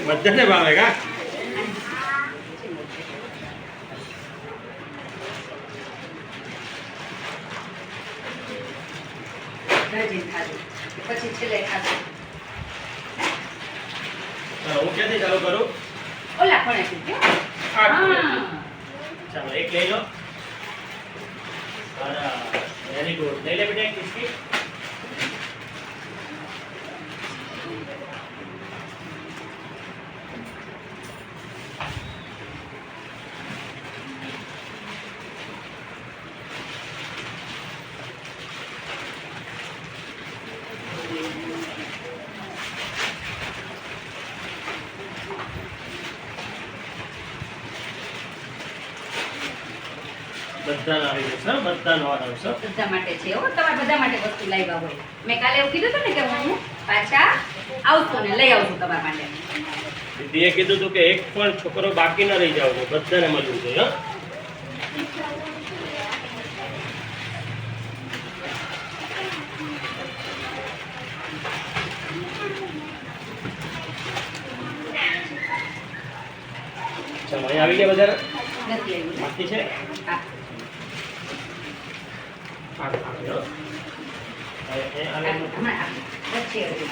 બધાને ભાવે કા પછી છેલ્લે ખાધું. ચાલો હું ક્યાંથી ચાલુ કરું ઓલા ખૂણેથી કે? ચાલો એક લઈ લો વેરી ગુડ લઈ લે બેટા એક બિસ્કિટ બધાને આવી જશે બધાનો વાર આવશે બધા માટે છે હો, તમારે બધા માટે વસ્તુ લાવ્યા હોય. મેં કાલે એવું કીધું હતું ને કે હું પાછા આવશું ને લઈ આવશું તમારા માટે. દીદીએ કીધું હતું કે એક પણ છોકરો બાકી ન રહી જાવ બધાને મળવું જોઈએ હા ચાલો અહીં આવી ગયા બધા નથી આવ્યું. બાકી છે હા. આ આવ્યો. હવે અહીં આવે હમણાં આપી. વચ્ચે હતું.